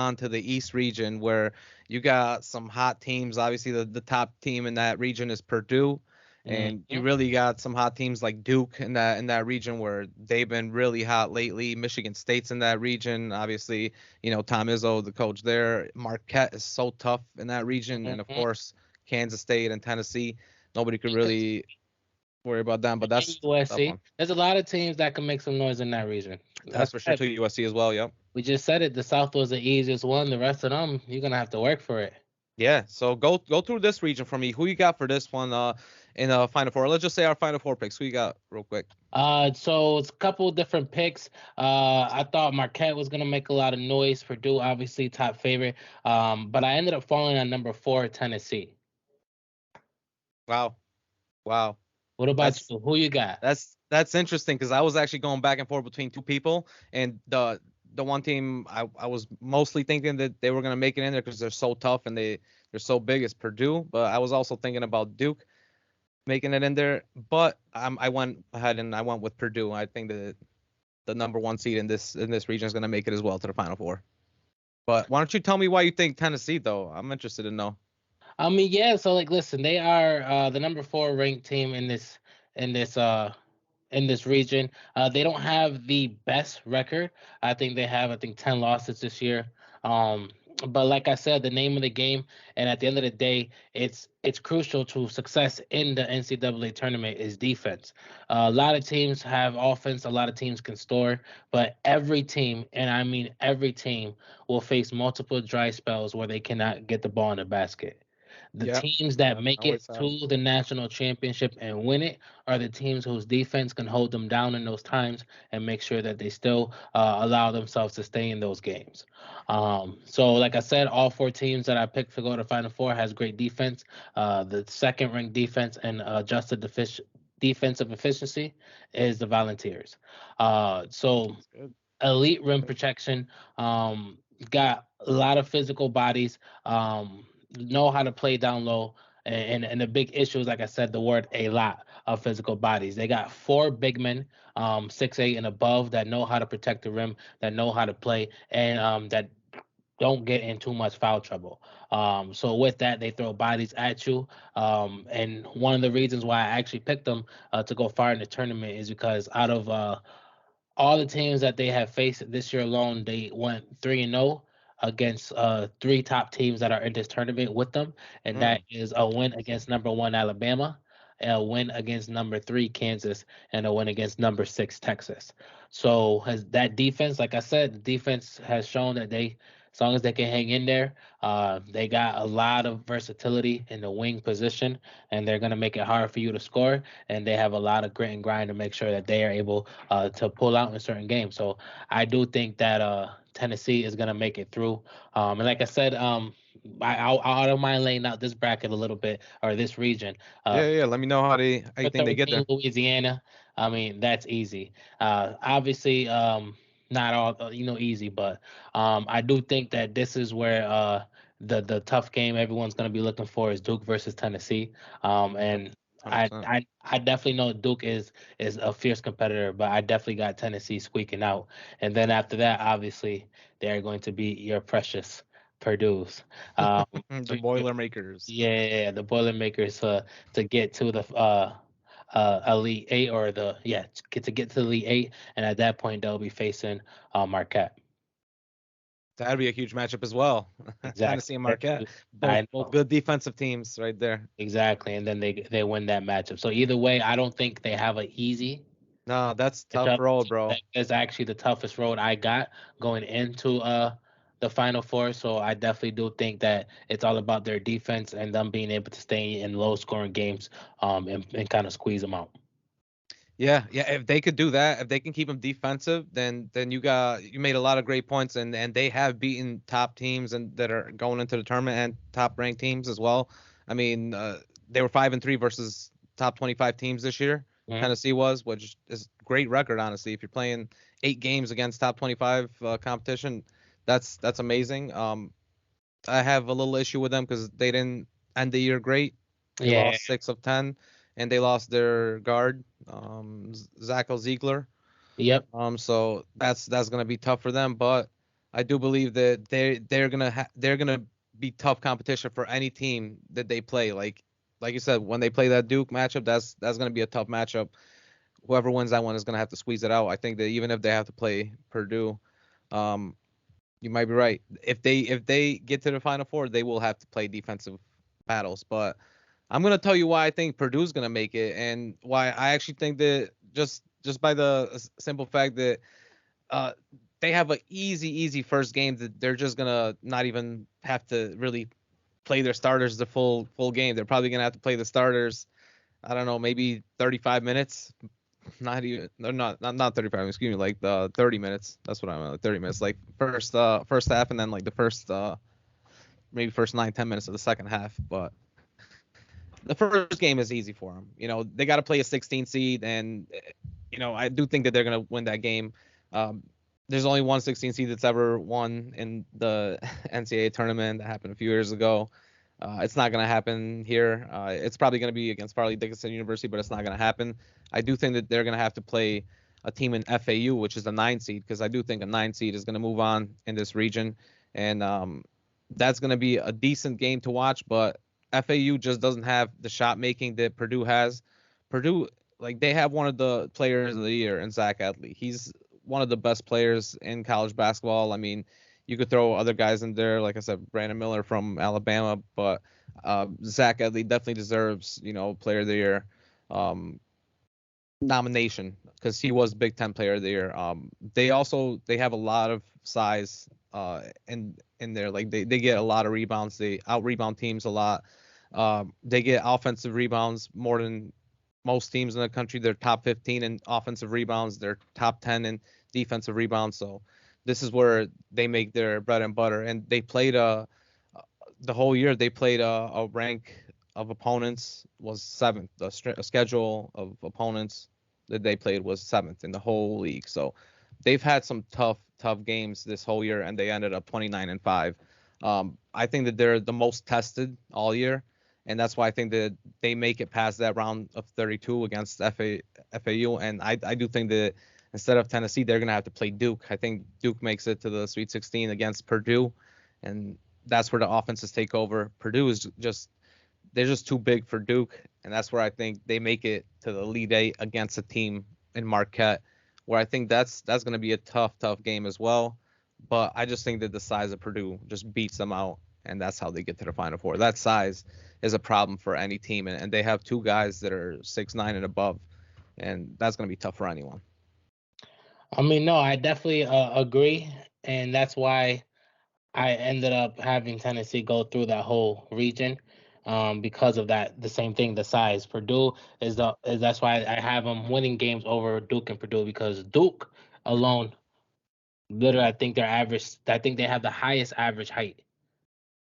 on to the East region, where you got some hot teams. Obviously, the top team in that region is Purdue, and you Mhm. really got some hot teams like Duke in that region where they've been really hot lately. Michigan State's in that region. Obviously, Tom Izzo, the coach there. Marquette is so tough in that region, and of Mhm. course Kansas State and Tennessee. Nobody could really worry about them, but And that's a tough USC. one. There's a lot of teams that can make some noise in that region. That's That's for sure right. too. USC as well. Yep. We just said it. The South was the easiest one. The rest of them, you're gonna have to work for it. Yeah. So go through this region for me. Who you got for this one? In Final Four. Let's just say our Final Four picks. Who you got, real quick? So it's a couple of different picks. I thought Marquette was gonna make a lot of noise. Purdue, obviously, top favorite. But I ended up falling on number four, Tennessee. Wow. Wow. What about That's you? Who you got? that's interesting because I was actually going back and forth between two people, and the one team I was mostly thinking that they were gonna make it in there because they're so tough and they're so big is Purdue, but I was also thinking about Duke making it in there, but I went ahead and I went with Purdue. I think that the number one seed in this region is gonna make it as well to the Final Four. But why don't you tell me why you think Tennessee though? I'm interested to know. I mean, yeah. So like, listen, they are the number four ranked team in this uh in this region. They don't have the best record. I think they have, I think, 10 losses this year. Um, but like I said, the name of the game, and at the end of the day, it's crucial to success in the NCAA tournament is defense. A lot of teams have offense, a lot of teams can score, but every team, and I mean every team, will face multiple dry spells where they cannot get the ball in the basket. The Yep. teams that That make it always happens. to the national championship and win it are the teams whose defense can hold them down in those times and make sure that they still allow themselves to stay in those games. So, like I said, all four teams that I picked to go to Final Four has great defense. The second ranked defense and defensive efficiency is the Volunteers. So That's good. elite rim protection. Got a lot of physical bodies. Know how to play down low. And the big issue is, like I said, the word a lot of physical bodies. They got four big men, 6'8" and above, that know how to protect the rim, that know how to play, and that don't get in too much foul trouble. So with that, they throw bodies at you. And one of the reasons why I actually picked them to go far in the tournament is because out of all the teams that they have faced this year alone, they went 3-0 against three top teams that are in this tournament with them, and that Mm, is a win interesting. against number one Alabama, a win against number three Kansas, and a win against number six Texas. So has that defense, like I said, the defense has shown that they, as long as they can hang in there, they got a lot of versatility in the wing position, and they're gonna make it hard for you to score. And they have a lot of grit and grind to make sure that they are able to pull out in certain games. So I do think that Tennessee is going to make it through. And like I said, I don't mind laying out this bracket a little bit, or this region. Uh, Yeah, yeah. Let me know how you for think they get 13, there. Louisiana. I mean, that's easy. Obviously, not all easy, but I do think that this is where the tough game everyone's going to be looking for is Duke versus Tennessee. Yep. And I, 100%. I I definitely know Duke is a fierce competitor, but I definitely got Tennessee squeaking out. And then after that, obviously, they're going to be your precious Purdue's. Um, The Boilermakers. yeah, the Boilermakers to get to the Elite Eight, or the yeah to get to the Elite Eight, and at that point they'll be facing Marquette. That'd be a huge matchup as well. Exactly. Tennessee and Marquette, I both know good defensive teams right there. exactly, and then they win that matchup. So either way, I don't think they have an easy No, that's tough matchup. road, bro. That is actually the toughest road I got going into the Final Four. So I definitely do think that it's all about their defense and them being able to stay in low scoring games and kind of squeeze them out. Yeah, yeah. If they could do that, if they can keep them defensive, then you made a lot of great points, and they have beaten top teams and that are going into the tournament and top ranked teams as well. I mean, they were 5-3 versus top 25 teams this year. Mhm. Tennessee was, which is great record honestly. If you're playing 8 games against top 25 competition, that's amazing. I have a little issue with them because they didn't end the year great. They Yeah. lost 6 of 10, and they lost their guard, Ziegler. Yep. So that's gonna be tough for them. But I do believe that they're gonna be tough competition for any team that they play. Like you said, when they play that Duke matchup, that's gonna be a tough matchup. Whoever wins that one is gonna have to squeeze it out. I think that even if they have to play Purdue, um, you might be right. If they get to the Final Four, they will have to play defensive battles. But I'm gonna tell you why I think Purdue's gonna make it, and why I actually think that just by the simple fact that uh, they have an easy first game that they're just gonna not even have to really play their starters the full game. They're probably gonna have to play the starters. I don't know, maybe 35 minutes. Not even, no, not 35. Excuse me, like the 30 minutes. That's what I meant. Like 30 minutes, like first half, and then like the first maybe first 9-10 minutes of the second half. But the first game is easy for them. They got to play a 16 seed, and I do think that they're gonna win that game. Um, there's only one 16 seed that's ever won in the NCAA tournament. That happened a few years ago. It's not going to happen here. It's probably going to be against Farley Dickinson University, but it's not going to happen. I do think that they're going to have to play a team in FAU, which is a 9 seed, because I do think a 9 seed is going to move on in this region, and that's going to be a decent game to watch. But FAU just doesn't have the shot making that Purdue has. Purdue, like, they have one of the players of the year in Zach Edley. He's one of the best players in college basketball. I mean, you could throw other guys in there, like I said, Brandon Miller from Alabama, but Zach Edley definitely deserves, Player of the Year nomination, because he was Big Ten Player of the Year. They have a lot of size in there. Like they get a lot of rebounds. They out rebound teams a lot. They get offensive rebounds more than most teams in the country. They're top 15 in offensive rebounds. They're top 10 in defensive rebounds. So this is where they make their bread and butter. And they played the whole year. They played a rank of opponents was seventh. The schedule of opponents that they played was seventh in the whole league. So they've had some tough games this whole year, and they ended up 29-5. I think that they're the most tested all year, and that's why I think that they make it past that round of 32 against FAU. And I do think that instead of Tennessee, they're gonna have to play Duke. I think Duke makes it to the Sweet 16 against Purdue, and that's where the offenses take over. Purdue is they're just too big for Duke, and that's where I think they make it to the Elite Eight against a team in Marquette, where I think that's going to be a tough game as well. But I just think that the size of Purdue just beats them out, and that's how they get to the Final Four. That size is a problem for any team, and they have two guys that are 6'9" and above, and that's going to be tough for anyone. I mean, no, I definitely agree, and that's why I ended up having Tennessee go through that whole region, because of that. The same thing, the size. Purdue is that's why I have them winning games over Duke and Purdue, because Duke alone, literally, I think they have the highest average height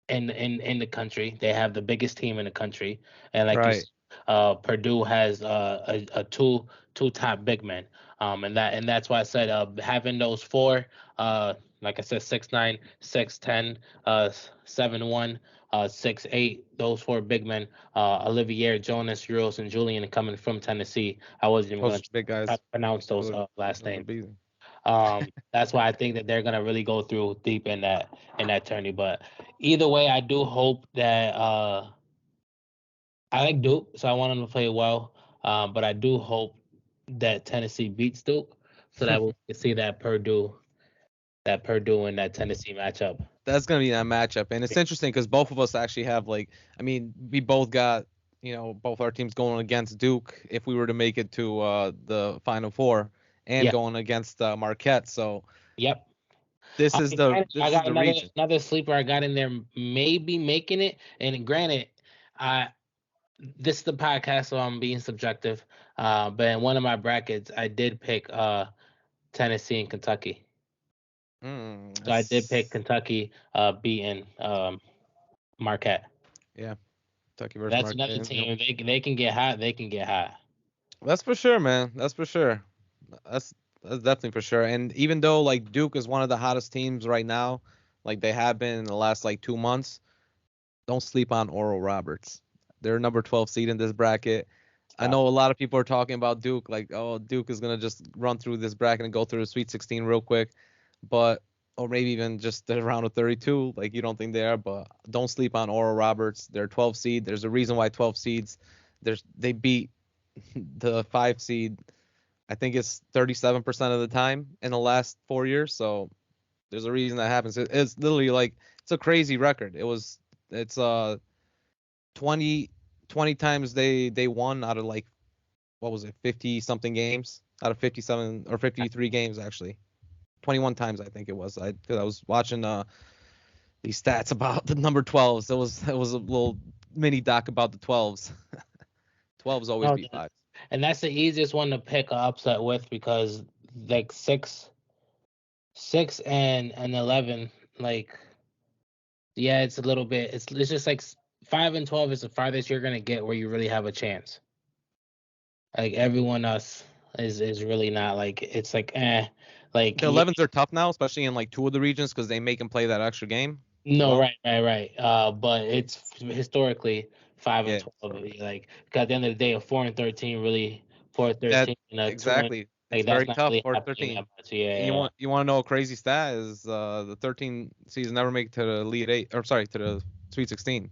in the country. They have the biggest team in the country, and like you Right. said, Purdue has a two top big men, and that's why I said having those four, like I said, 6'9", 6'10", 7'1", 6'8", those four big men, Olivier, Jonas, Euros, and Julian, coming from Tennessee. I wasn't even going Those big guys. to pronounce those last Those names. would be. That's why I think that they're gonna really go through deep in that tourney. But either way, I do hope that I like Duke, so I want them to play well. But I do hope that Tennessee beats Duke, so that we can see that Purdue and that Tennessee matchup. That's gonna be that matchup, and it's interesting because both of us actually have, like, I mean, we both got, both our teams going against Duke if we were to make it to the Final Four, and Yeah. going against Marquette. So Yep. this is the I got region. another sleeper I got in there, maybe making it. And granted, I this is the podcast, so I'm being subjective. But in one of my brackets, I did pick Tennessee and Kentucky. So I did pick Kentucky beating Marquette. Yeah, Kentucky versus That's another Marquette. team. They can get hot. They can get hot. That's for sure, man. That's for sure. That's definitely for sure. And even though, like, Duke is one of the hottest teams right now, like they have been in the last like 2 months, don't sleep on Oral Roberts. They're number 12 seed in this bracket. I know a lot of people are talking about Duke, like, oh, Duke is gonna just run through this bracket and go through the Sweet 16 real quick. But or maybe even just the round of 32. Like, you don't think they are, but don't sleep on Oral Roberts. They're 12 seed. There's a reason why 12 seeds. They beat the 5 seed. I think it's 37% of the time in the last 4 years. So there's a reason that happens. It's literally like, it's a crazy record. It's 20 times they won out of like, what was it, 50 something games out of 57 or 53 games actually. 21 times I think it was. Cause I was watching these stats about the number 12s. It was a little mini doc about the 12s. 12s always No, beat 5s. and that's the easiest one to pick a upset with because like 6 and 11, like yeah, it's a little bit. It's just like 5 and 12 is the farthest you're gonna get where you really have a chance. Like everyone else is really not like it's like like The 11s are tough now, especially in like 2 of the regions because they make them play that extra game as no, well. right. But it's historically 5 and Yeah, 12. Like, 'cause at the end of the day, a 4 and 13 really 4 and that 13 and a 2 and exactly. It's like that's very not tough really for happening 13. that much. And Yeah, you want to know a crazy stat is the 13 seeds never make it to the Elite Eight, or sorry, to the Sweet 16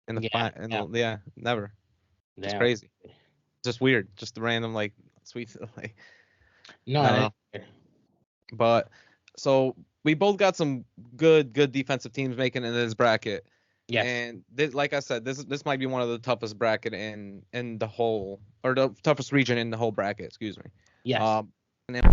in the yeah, yeah. yeah, never. Just Damn. crazy. Just weird. Just the random like sweet like, No, I don't know. But so we both got some good defensive teams making it in this bracket. yes, And this, like I said, this might be one of the toughest bracket in the whole, or the toughest region in the whole bracket, excuse me. yes. And then